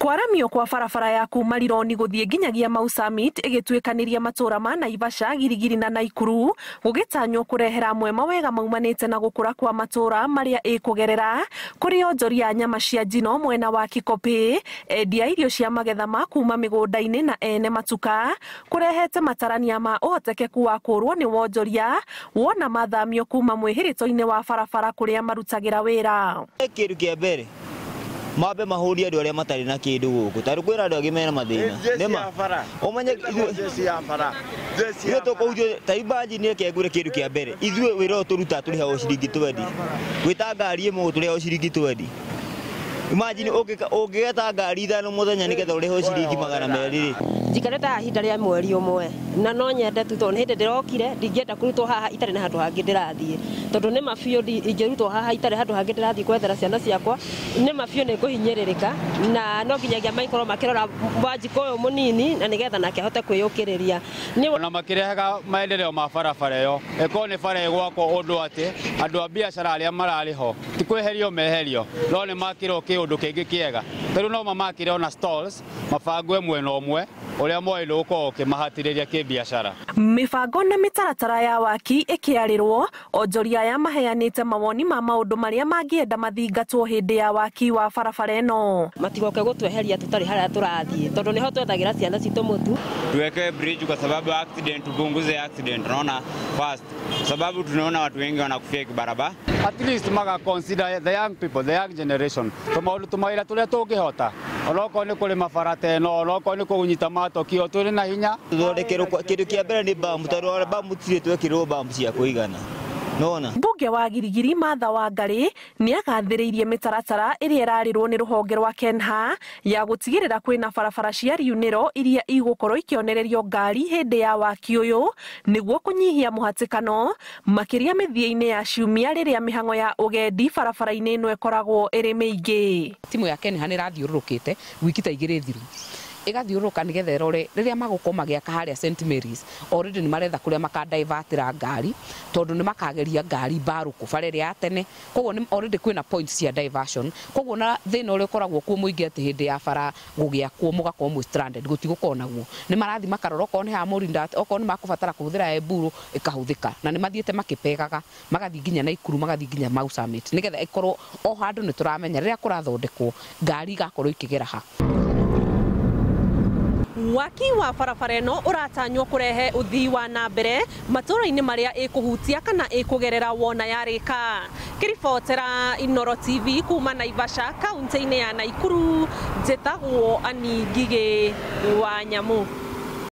Kwaramio kwa barabara ya kuma Rironi gũthii nginyagia Mausamit ĩgĩtuĩkanĩria matũra ma Naivasha, Girigiri na Naikuru gũgĩtanywo kũrehera mwema wega maumanĩte na gũkũra kwa matũra marĩa ĩkũgerera kũrĩ onjoria nyama cia njino mwena wa Kikopey, endia irio cia magetha ma kuma mĩgũnda-inĩ na ene matuka kũrehete matarania ma ũhotekeku wa kũrwo nĩ wonjoria wona mathamio kuma mwĩhĩrĩto-inĩ wa barabara kũrĩa marutagĩra wĩra. Kĩndũ kĩa mbere mabe mahũria andũ arĩa matarĩ na kĩndũ gũkũ tarĩ kwĩra andũ angĩ mena mathĩna nĩma ũmenye ithuĩ tũkũhutio ta imbanji nĩ reke ngũre kĩndũ kĩa mbere ithuĩ wĩra ũyũ tũruta tũrĩhagwo ciringi 20 gwĩta ngari ĩmwe tũrĩhagwo ciringi 20. Imagine ũngĩgeta ngari ithano mũthenya nĩgetha ũrĩhwo ciringi 200. Njikarĩte ihinda rĩa mweri ũmwe na no nyende tu tondũ hĩndĩ ndĩrokire ndingĩenda kũrutwo haha itarĩ na handũ hangĩ ndĩrathiĩ tondũ nĩ mabiũ ingĩrutwo haha itarĩ handũ hangĩ ndĩrathiĩ kwethera ciana ciakwa nĩ mabiũ nĩ ngũhinyĩrĩrĩka na no nginyagia maikorwo makĩrora wanjiko ũyũ mũnini na nĩgetha nake ahote kwĩyũkĩrĩria na makĩrehaga maendeleo ma barabara ĩyo ĩkorwo nĩ bara ĩgwakwo ũndũ atĩ andũ a biacara arĩa mararĩ ho ti kweherio meherio no nĩ makĩrwo kĩũndũ kĩngĩ kĩega tondũ no mamakĩre ona stalls mabango mwena ũmwe ũrĩa moĩ gũkorwo ũkĩmahatĩrĩria kĩbiacara. Mĩbango na mĩtaratara ya waki ĩkĩarĩrwo, onjoria aya maheanĩte mawoni ma maũndũ marĩa mangĩenda mathingatwo hĩndĩ ya waki wa barabara ĩno. Matigoke gũtweheria tũtarĩ harĩa tũrathiĩ tondũ nĩho twethagĩra ciana citũ mũtu. Tuweke bridge kwa sababu accident, tupunguze accident, unaona fast. Sababu tunaona watu wengi wanakufia kibarabara. At least maga consider the young people, the young generation. Tũmaũndũ tũmawĩra tũrĩa tũngĩhota. Onokorwo nĩ kũrĩ mabarata ĩno, onokorwo nĩ kũnyita matokio tũrĩ na hinya. Thondekerwo kĩndũ kĩa mbere nĩ mbamu tondũ mbamu tirĩ twekĩrwo mbamu cia kũigana. Nona Mbunge wa Girigiri Martha Wangari nĩ agathĩrĩirie mĩtaratara ĩrĩa ĩrarĩrwo nĩ rũhonge rwa Kenha ya gũtigĩrĩra kwĩna barabara cia riunĩro iria igũkorwo ikĩonererio ngari hĩndĩ ya waki ũyũ nĩguo kũnyihia mũhatĩkano makĩria mĩthia-inĩ ya ciumia rĩrĩa mĩhang'o ya ũgendi barabara-inĩ ĩno ĩkoragwo ĩrĩ mĩingĩ. Timu ya Kenha nĩ ĩrathiũrũrũkĩte wiki ta igĩrĩ thiru igathiũrũrũka nĩgetha ĩrore rĩrĩa magũkorwo magĩaka harĩa St Mary's already nĩ maretha kũrĩa makadivertĩra ngari tondũ nĩ makageria ngari mbarũkũ bara ĩrĩa ya tene koguo nĩ already kwĩna points cia diversion koguo na thĩna ũrĩa ũkoragwo kuo mũingĩ atĩ hĩndĩ ya bara gũgĩakwo mũgakorwo mũ stranded gũtigũkorwo naguo nĩ marathi makarora okorwo nĩ ha Morindat okorwo nĩ makũbatara kũhũthĩra Eburu ĩkahũthĩka na nĩ mathiĩte makĩpegaga magathi nginya Naikuru magathi nginya Mausamit nĩgetha ĩkorwo o handũ nĩ tũramenya rĩrĩa kũrathondekwo ngari igakorwo ikĩgera ha. Waki wa barabara ĩno ũratanywo kũrehe ũthii wa na mbere matũra-inĩ marĩa ĩkũhutia kana ĩkũgerera wona yarĩka. Kĩribotera Inooro TV kuma Naivasha, kaunti-inĩ ya Naikuru, njĩtagwo Ani Ngigĩ wa Nyamũ.